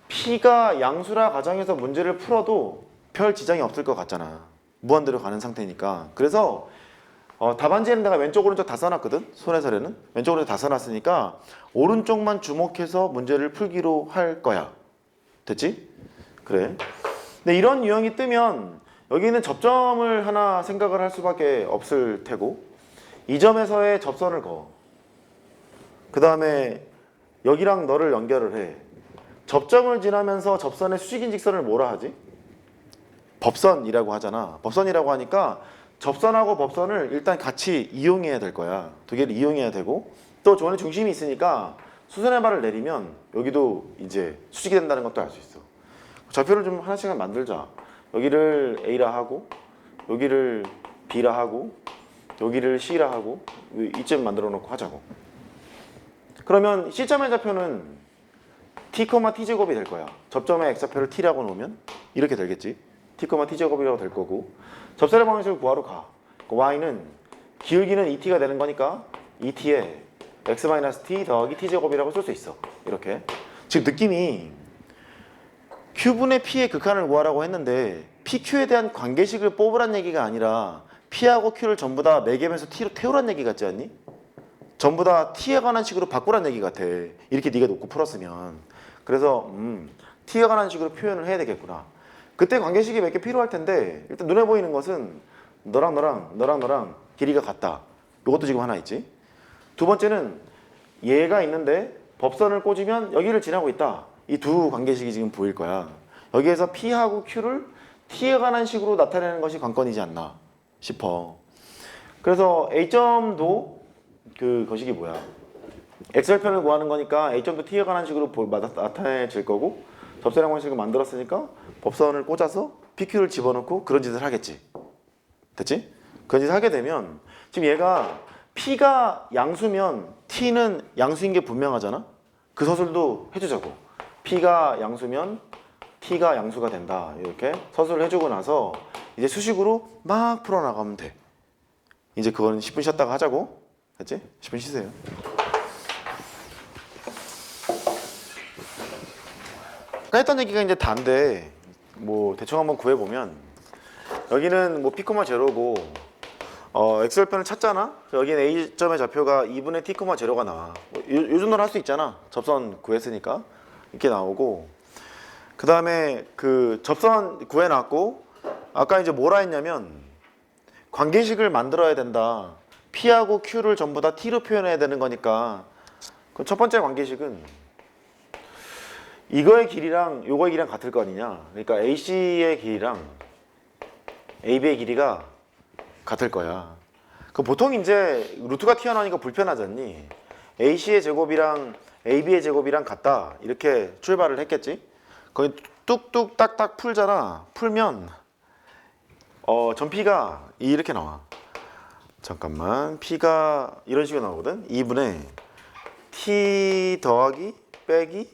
P가 양수라 가정해서 문제를 풀어도 별 지장이 없을 것 같잖아. 무한대로 가는 상태니까. 그래서 답안지에는 내가 왼쪽 오른쪽 다 써놨거든. 손해설에는 왼쪽 오른쪽 다 써놨으니까 오른쪽만 주목해서 문제를 풀기로 할 거야. 됐지? 그래. 근데 이런 유형이 뜨면 여기는 접점을 하나 생각을 할 수밖에 없을 테고 이 점에서의 접선을 그어. 그 다음에 여기랑 너를 연결을 해. 접점을 지나면서 접선의 수직인 직선을 뭐라 하지? 법선이라고 하잖아. 법선이라고 하니까 접선하고 법선을 일단 같이 이용해야 될 거야. 두 개를 이용해야 되고 또 원의 중심이 있으니까 수선의 발을 내리면 여기도 이제 수직이 된다는 것도 알 수 있어. 좌표를 좀 하나씩 만들자. 여기를 A라 하고, 여기를 B라 하고, 여기를 C라 하고, 이쯤 만들어 놓고 하자고. 그러면 C점의 좌표는 t, t제곱이 될 거야. 접점의 x좌표를 t라고 놓으면 이렇게 되겠지. t, t제곱이라고 될 거고, 접선의 방정식을 구하러 가. y는 기울기는 2t가 되는 거니까 2t에 x-t 더하기 t제곱이라고 쓸 수 있어. 이렇게. 지금 느낌이 q분의 p의 극한을 구하라고 했는데 pq에 대한 관계식을 뽑으란 얘기가 아니라 p하고 q를 전부 다 매개면서 t로 태우란 얘기 같지 않니? 전부 다 t에 관한 식으로 바꾸란 얘기 같아. 이렇게 네가 놓고 풀었으면. 그래서 t에 관한 식으로 표현을 해야 되겠구나. 그때 관계식이 몇 개 필요할 텐데 일단 눈에 보이는 것은 너랑 길이가 같다. 이것도 지금 하나 있지. 두 번째는 얘가 있는데 법선을 꽂으면 여기를 지나고 있다. 이 두 관계식이 지금 보일 거야. 여기에서 P하고 Q를 T에 관한 식으로 나타내는 것이 관건이지 않나 싶어. 그래서 A점도 그 거식이 뭐야? X절편을 구하는 거니까 A점도 T에 관한 식으로 나타내질 거고, 접선의 방식을 만들었으니까 법선을 꽂아서 PQ를 집어넣고 그런 짓을 하겠지. 됐지? 그런 짓을 하게 되면 지금 얘가 P가 양수면 T는 양수인 게 분명하잖아? 그 서술도 해주자고. P가 양수면 T가 양수가 된다. 이렇게 서술을 해주고 나서 이제 수식으로 막 풀어나가면 돼. 이제 그거는 10분 쉬었다가 하자고. 됐지? 10분 쉬세요. 아까 했던 얘기가 이제 다인데 뭐 대충 한번 구해보면 여기는 뭐 P, 제로고 X절편을 찾잖아? 여기는 A점의 좌표가 2분의 T, 제로가 나와. 요 정도는 할 수 있잖아. 접선 구했으니까. 이렇게 나오고, 그 다음에 그 접선 구해놨고, 아까 이제 뭐라 했냐면 관계식을 만들어야 된다. P하고 Q를 전부 다 T로 표현해야 되는 거니까 그 첫 번째 관계식은 이거의 길이랑 요거의 길이랑 같을 거 아니냐. 그러니까 AC의 길이랑 AB의 길이가 같을 거야. 그 보통 이제 루트가 튀어나오니까 불편하잖니. AC의 제곱이랑 AB의 제곱이랑 같다. 이렇게 출발을 했겠지. 거기 뚝뚝 딱딱 풀잖아. 풀면 전 P가 이렇게 나와. 잠깐만. P가 이런 식으로 나오거든. 2분의 T 더하기 빼기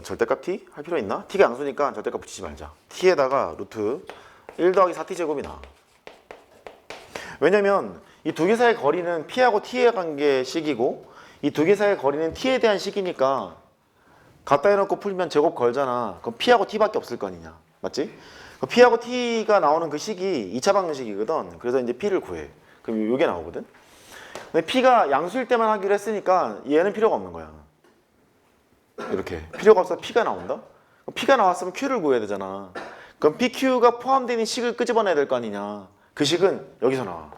절대값 T 할 필요 있나? T가 양수니까 절대값 붙이지 말자. T에다가 루트 1 더하기 4T 제곱이 나와. 왜냐면 이 두 개 사이의 거리는 P하고 T의 관계식이고 이 두 개 사이의 거리는 T에 대한 식이니까 갖다 해놓고 풀면 제곱 걸잖아. 그럼 P하고 T밖에 없을 거 아니냐. 맞지? P하고 T가 나오는 그 식이 2차 방정식이거든. 그래서 이제 P를 구해. 그럼 이게 나오거든. 근데 P가 양수일 때만 하기로 했으니까 얘는 필요가 없는 거야. 이렇게 필요가 없어. P가 나온다. P가 나왔으면 Q를 구해야 되잖아. 그럼 PQ가 포함되어 있는 식을 끄집어내야 될 거 아니냐. 그 식은 여기서 나와.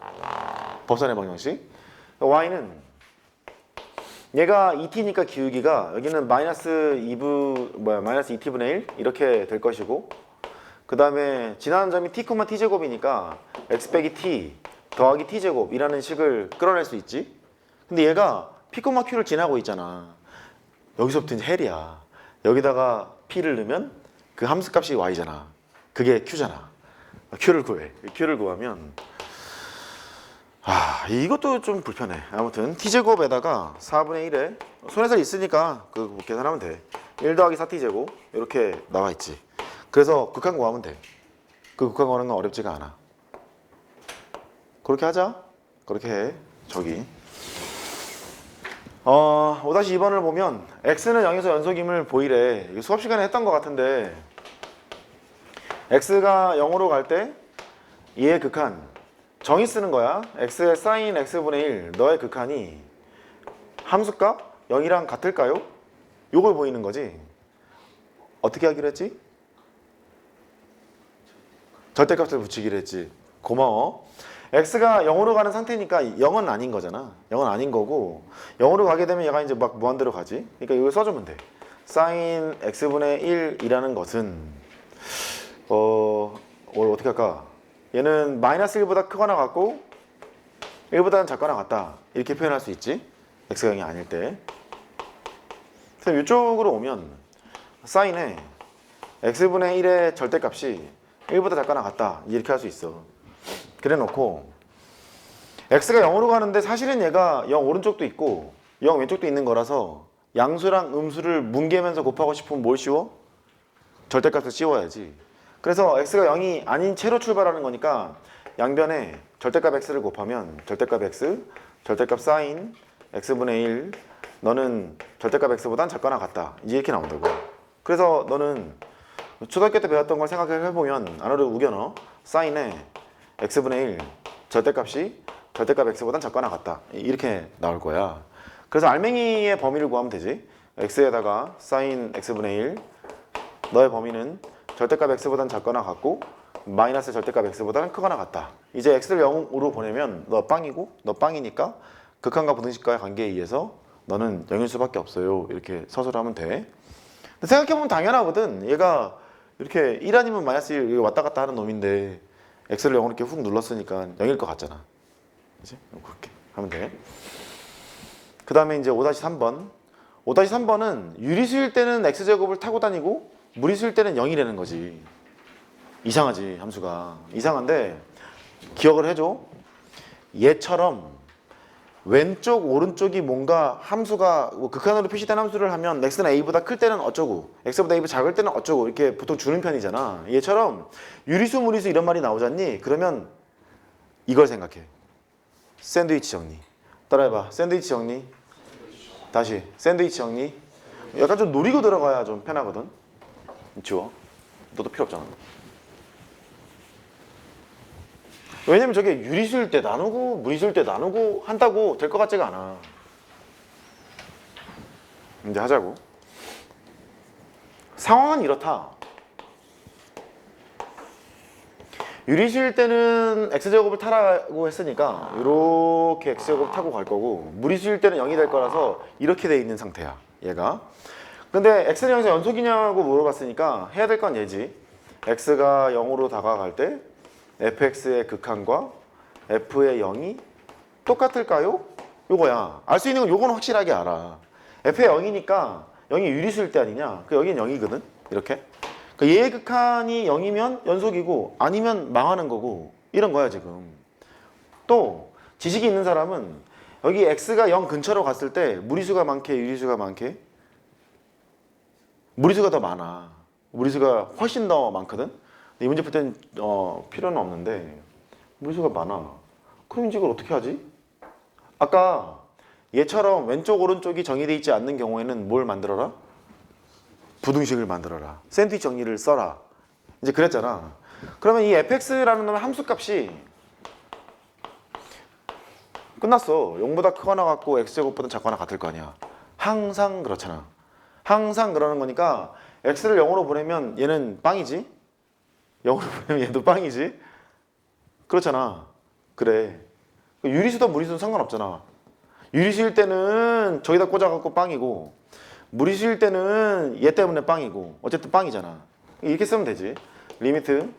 법선의 방정식. Y는 얘가 2t니까 기울기가 여기는 마이너스 2t분의 1 이렇게 될 것이고, 그 다음에 지나는 점이 t, t제곱이니까 x 빼기 t 더하기 t제곱이라는 식을 끌어낼 수 있지. 근데 얘가 p, q를 지나고 있잖아. 여기서부터 이제 헬이야. 여기다가 p를 넣으면 그 함수값이 y잖아. 그게 q잖아. q를 구해. q를 구하면 이것도 좀 불편해. 아무튼 t제곱에다가 4분의 1에 손해설 있으니까 그거 계산하면 돼. 1 더하기 4t제곱 이렇게 나와 있지. 그래서 극한 구하면 돼. 그 극한 구하는 건 어렵지가 않아. 그렇게 하자. 그렇게 해. 저기 5-2번을 보면 x는 0에서 연속임을 보이래. 이거 수업 시간에 했던 것 같은데 x가 0으로 갈 때 얘의 극한 정의 쓰는 거야. x의 사인 x분의 1 너의 극한이 함수값 0이랑 같을까요? 요걸 보이는 거지. 어떻게 하기로 했지? 절대값을 붙이기로 했지. 고마워. x가 0으로 가는 상태니까 0은 아닌 거잖아. 0은 아닌 거고 0으로 가게 되면 얘가 이제 막 무한대로 가지. 그러니까 이걸 써주면 돼. 사인 x분의 1이라는 것은 어떻게 할까? 얘는 마이너스 1보다 크거나 같고 1보다는 작거나 같다. 이렇게 표현할 수 있지. x가 0이 아닐 때. 그럼 이쪽으로 오면 사인에 x분의 1의 절대값이 1보다 작거나 같다 이렇게 할 수 있어. 그래 놓고 x가 0으로 가는데 사실은 얘가 0 오른쪽도 있고 0 왼쪽도 있는 거라서 양수랑 음수를 뭉개면서 곱하고 싶으면 뭘 씌워? 절대값을 씌워야지. 그래서 x가 0이 아닌 채로 출발하는 거니까 양변에 절대값 x를 곱하면 절대값 x, 절대값 사인 x분의 1 너는 절대값 x보단 작거나 같다 이렇게 나온다고. 그래서 너는 초등학교 때 배웠던 걸 생각해보면 안으로 우겨 넣어. 사인에 x분의 1 절대값이 절대값 x보단 작거나 같다 이렇게 나올 거야. 그래서 알맹이의 범위를 구하면 되지. x에다가 사인 x분의 1 너의 범위는 절대값 x보단 작거나 같고 마이너스 절대값 x보다는 크거나 같다. 이제 x를 0으로 보내면 너 빵이고 너 빵이니까 극한과 부등식과의 관계에 의해서 너는 0일 수밖에 없어요. 이렇게 서술하면 돼. 근데 생각해보면 당연하거든. 얘가 이렇게 1 아니면 마이너스 1 왔다 갔다 하는 놈인데 x를 0으로 이렇게 훅 눌렀으니까 0일 것 같잖아. 그치? 그렇게 하면 돼. 그 다음에 이제 5-3번 5-3번은 유리수일 때는 x제곱을 타고 다니고 무리수일 때는 0이라는 거지. 이상하지 함수가. 이상한데 기억을 해줘. 얘처럼 왼쪽 오른쪽이 뭔가 함수가 뭐 극한으로 표시된 함수를 하면 x는 a보다 클 때는 어쩌고 x보다 a보다 작을 때는 어쩌고 이렇게 보통 주는 편이잖아. 얘처럼 유리수 무리수 이런 말이 나오잖니. 그러면 이걸 생각해. 샌드위치 정리. 따라해봐. 샌드위치 정리. 다시 샌드위치 정리. 약간 좀 노리고 들어가야 좀 편하거든. 지워. 너도 필요 없잖아. 왜냐면 저게 유리수일 때 나누고 무리수일 때 나누고 한다고 될 것 같지가 않아. 이제 하자고. 상황은 이렇다. 유리수일 때는 x제곱을 타라고 했으니까 이렇게 x제곱 타고 갈 거고 무리수일 때는 0이 될 거라서 이렇게 돼 있는 상태야 얘가. 근데 x는 0에서 연속이냐고 물어봤으니까 해야 될 건 얘지. x가 0으로 다가갈 때 fx의 극한과 f의 0이 똑같을까요? 요거야. 알 수 있는 건 요거는 확실하게 알아. f의 0이니까 0이 유리수일 때 아니냐? 그 여기는 0이거든. 이렇게. 그러니까 얘의 극한이 0이면 연속이고 아니면 망하는 거고 이런 거야 지금. 또 지식이 있는 사람은 여기 x가 0 근처로 갔을 때 무리수가 많게 유리수가 많게? 무리수가 더 많아. 무리수가 훨씬 더 많거든. 이 문제 풀 때는 필요는 없는데 무리수가 많아. 그럼 이제 이걸 어떻게 하지? 아까 얘처럼 왼쪽 오른쪽이 정의되어 있지 않는 경우에는 뭘 만들어라? 부등식을 만들어라. 샌드위치 정리를 써라. 이제 그랬잖아. 그러면 이 fx라는 놈의 함수값이 끝났어. 0보다 크거나 같고 x제곱보다 작거나 같을 거 아니야. 항상 그렇잖아. 항상 그러는 거니까 x를 0으로 보내면 얘는 빵이지. 0으로 보내면 얘도 빵이지. 그렇잖아. 그래. 유리수도 무리수는 상관없잖아. 유리수일 때는 저기다 꽂아갖고 빵이고 무리수일 때는 얘 때문에 빵이고 어쨌든 빵이잖아. 이렇게 쓰면 되지. 리미트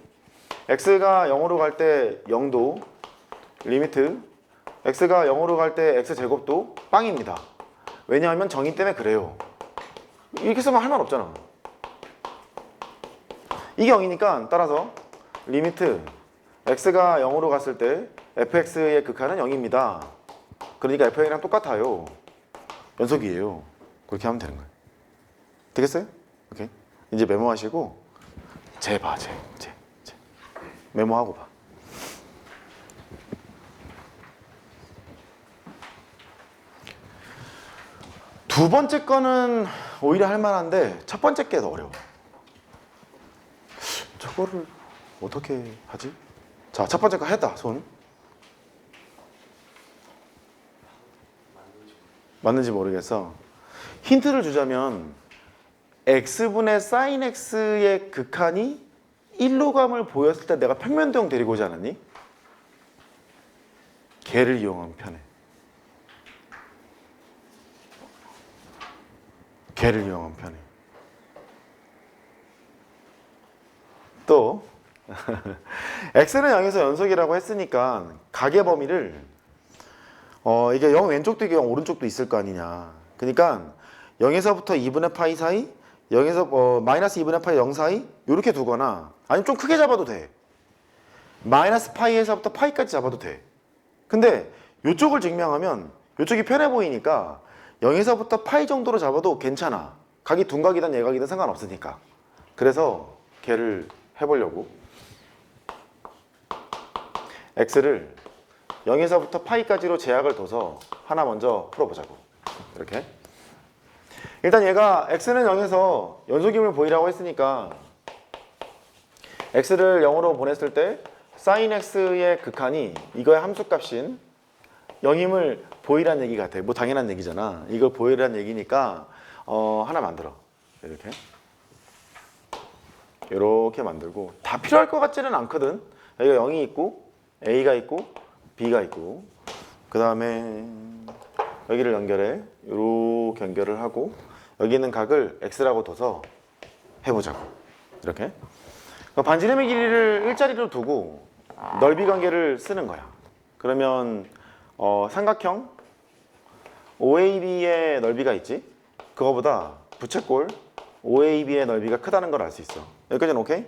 x가 0으로 갈 때 0도 리미트 x가 0으로 갈 때 x제곱도 빵입니다. 왜냐하면 정의 때문에 그래요. 이렇게 쓰면 할 말 없잖아. 이게 0이니까 따라서 리미트 x가 0으로 갔을 때 fx의 극한은 0입니다. 그러니까 fx랑 똑같아요. 연속이에요. 그렇게 하면 되는 거예요. 되겠어요? 오케이. 이제 메모하시고 재 봐. 재. 메모하고 봐. 두 번째 거는 오히려 할 만한데 첫 번째 게 더 어려워. 저거를 어떻게 하지? 자, 첫 번째 거 했다. 손. 맞는지 모르겠어. 힌트를 주자면 x분의 sin x의 극한이 1로감을 보였을 때 내가 평면도형 데리고 오지 않았니? 걔를 이용하면 편해. 걔를 이용하면 편해. 또 x는 0에서 연속이라고 했으니까 각의 범위를 이게 0 왼쪽도 있고 0 오른쪽도 있을 거 아니냐. 그러니까 0에서부터 2분의 파이 사이, 0에서 마이너스 2분의 파이 0 사이 이렇게 두거나 아니면 좀 크게 잡아도 돼. 마이너스 파이에서부터 파이까지 잡아도 돼. 근데 이쪽을 증명하면 이쪽이 편해 보이니까 0에서부터 파이 정도로 잡아도 괜찮아. 각이 둔각이든 예각이든 상관없으니까. 그래서 걔를 해보려고 x를 0에서부터 파이까지로 제약을 둬서 하나 먼저 풀어보자고. 이렇게 일단 얘가 x는 0에서 연속임을 보이라고 했으니까 x를 0으로 보냈을 때 sin x의 극한이 이거의 함수값인 0임을 보이란 얘기 같아. 뭐 당연한 얘기잖아. 이걸 보이란 얘기니까 하나 만들어. 이렇게 만들고 다 필요할 것 같지는 않거든. 여기가 0이 있고 a가 있고 b가 있고 그 다음에 여기를 연결해. 이렇게 연결을 하고 여기 있는 각을 x라고 둬서 해보자고. 이렇게 반지름의 길이를 일자리로 두고 넓이 관계를 쓰는 거야. 그러면 삼각형 OAB의 넓이가 있지? 그거보다 부채꼴 OAB의 넓이가 크다는 걸 알 수 있어. 여기까지는 오케이?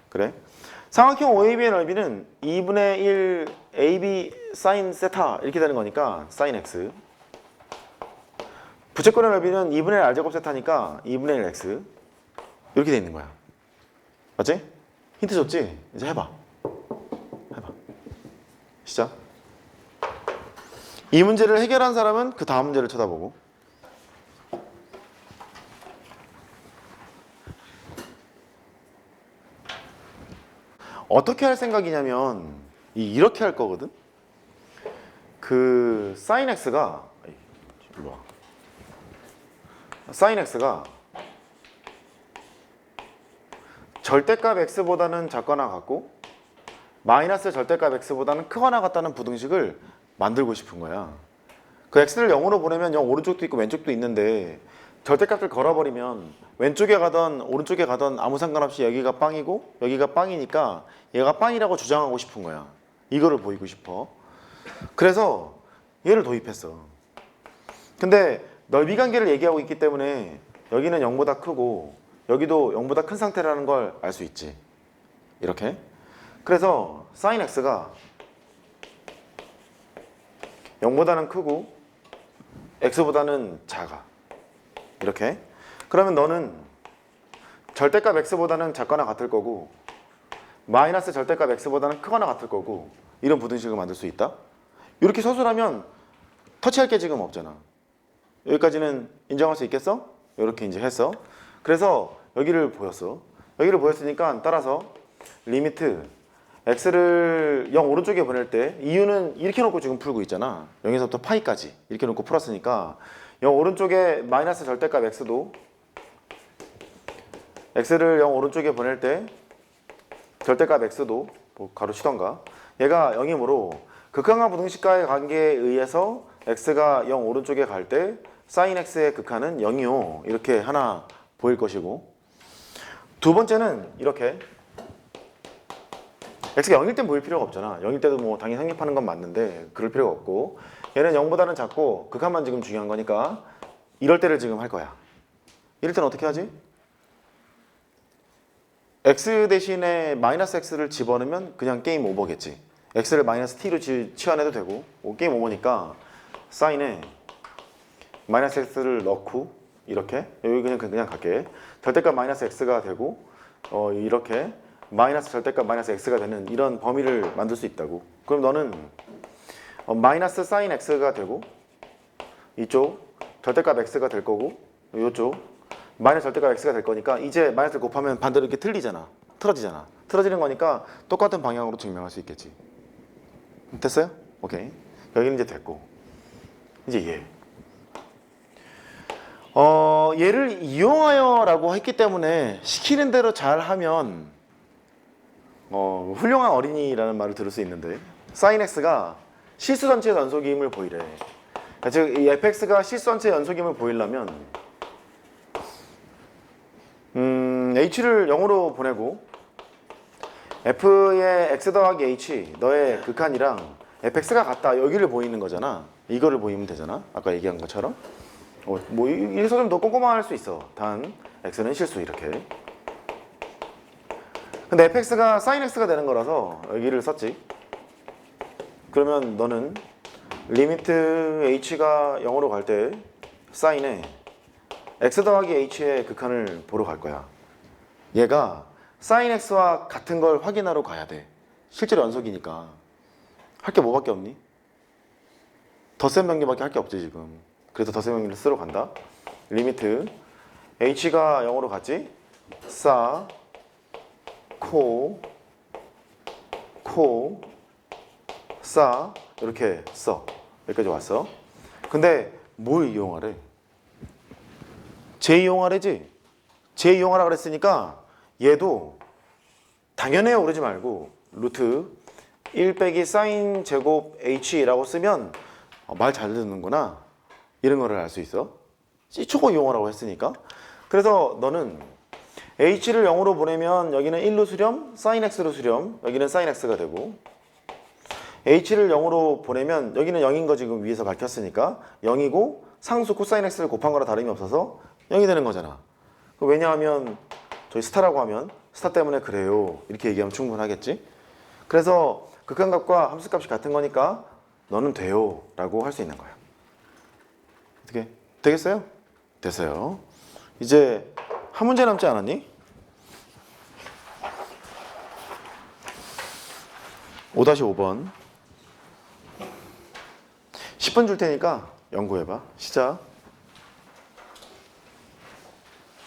그래. 삼각형 OAB의 넓이는 2분의 1 AB sin 세타 이렇게 되는 거니까 sin x. 부채꼴의 넓이는 2분의 1 r제곱 세타니까 2분의 1 x. 이렇게 돼 있는 거야. 맞지? 힌트 줬지? 이제 해봐. 시작. 이 문제를 해결한 사람은 그 다음 문제를 쳐다보고 어떻게 할 생각이냐면 이렇게 할 거거든. 그 sin x가 일로 와. sin x가 절대값 x보다는 작거나 같고 마이너스 절대값 x보다는 크거나 같다는 부등식을 만들고 싶은 거야. 그 x를 0으로 보내면 0 오른쪽도 있고 왼쪽도 있는데 절대값을 걸어버리면 왼쪽에 가던 오른쪽에 가던 아무 상관없이 여기가 빵이고 여기가 빵이니까 얘가 빵이라고 주장하고 싶은 거야. 이거를 보이고 싶어. 그래서 얘를 도입했어. 근데 넓이 관계를 얘기하고 있기 때문에 여기는 0보다 크고 여기도 0보다 큰 상태라는 걸 알 수 있지. 이렇게. 그래서 sin x가 0보다는 크고 x보다는 작아. 이렇게. 그러면 너는 절대값 x보다는 작거나 같을 거고 마이너스 절대값 x보다는 크거나 같을 거고 이런 부등식을 만들 수 있다. 이렇게 서술하면 터치할 게 지금 없잖아. 여기까지는 인정할 수 있겠어? 이렇게 이제 했어. 그래서 여기를 보였어. 여기를 보였으니까 따라서 리미트 x를 0 오른쪽에 보낼 때 이유는 이렇게 놓고 지금 풀고 있잖아. 0에서부터 파이까지 이렇게 놓고 풀었으니까 0 오른쪽에 마이너스 절대값 x도 x를 0 오른쪽에 보낼 때 절대값 x도 뭐 가로치던가 얘가 0이므로 극한과 부등식과의 관계에 의해서 x가 0 오른쪽에 갈 때 sin x의 극한은 0이요. 이렇게 하나 보일 것이고 두 번째는 이렇게 x가 0일 땐 보일 필요가 없잖아. 0일 때도 뭐 당연히 성립하는 건 맞는데 그럴 필요가 없고 얘는 0보다는 작고 극한만 지금 중요한 거니까 이럴 때를 지금 할 거야. 이럴 때는 어떻게 하지? x 대신에 마이너스 x를 집어넣으면 그냥 게임 오버겠지. x를 마이너스 t로 치환해도 되고 게임 오버니까 사인에 마이너스 x를 넣고 이렇게 여기 그냥 갈게. 절대값 마이너스 x가 되고 이렇게 마이너스 절대값 마이너스 x가 되는 이런 범위를 만들 수 있다고. 그럼 너는 마이너스 사인 x가 되고 이쪽 절대값 x가 될 거고 이쪽 마이너스 절대값 x가 될 거니까 이제 마이너스를 곱하면 반대로 이렇게 틀리잖아. 틀어지잖아. 틀어지는 거니까 똑같은 방향으로 증명할 수 있겠지. 됐어요? 오케이. 여기는 이제 됐고 이제 얘. 얘를 이용하여 라고 했기 때문에 시키는 대로 잘 하면 훌륭한 어린이라는 말을 들을 수 있는데 sin x가 실수 전체 연속임을 보이래. 즉 이 fx가 실수 전체 연속임을 보이려면 h를 0으로 보내고 f의 x 더하기 h 너의 극한이랑 fx가 같다 여기를 보이는 거잖아. 이거를 보이면 되잖아. 아까 얘기한 것처럼. 뭐 이래서 좀 더 꼼꼼할 수 있어. 단 x는 실수 이렇게. 근데 fx가 sin x가 되는 거라서 여기를 썼지. 그러면 너는 리미트 h가 0으로 갈 때 sin에 x 더하기 h의 극한을 보러 갈 거야. 얘가 sin x와 같은 걸 확인하러 가야 돼. 실제로 연속이니까. 할 게 뭐밖에 없니? 덧셈 변기밖에 할 게 없지 지금. 그래서 덧셈 변기를 쓰러 간다. 리미트 h가 0으로 갔지? 싸 코 싸 이렇게 써. 여기까지 왔어. 근데 뭘 이용하래? j 이용하래지? j 이용하라 그랬으니까 얘도 당연해요 그러지 말고 루트 1 빼기 사인 제곱 h라고 쓰면 말 잘 듣는구나 이런 거를 알 수 있어. C초고 이용하라고 했으니까. 그래서 너는 h를 0으로 보내면 여기는 1로 수렴, sin x로 수렴, 여기는 sin x가 되고 h를 0으로 보내면 여기는 0인 거 지금 위에서 밝혔으니까 0이고 상수 코사인 x를 곱한 거랑 다름이 없어서 0이 되는 거잖아. 왜냐하면 저희 스타라고 하면 스타 때문에 그래요 이렇게 얘기하면 충분하겠지. 그래서 극한값과 함수값이 같은 거니까 너는 돼요 라고 할 수 있는 거야. 어떻게 되겠어요? 됐어요. 이제 한 문제 남지 않았니? 5-5번 10분 줄 테니까 연구해봐. 시작.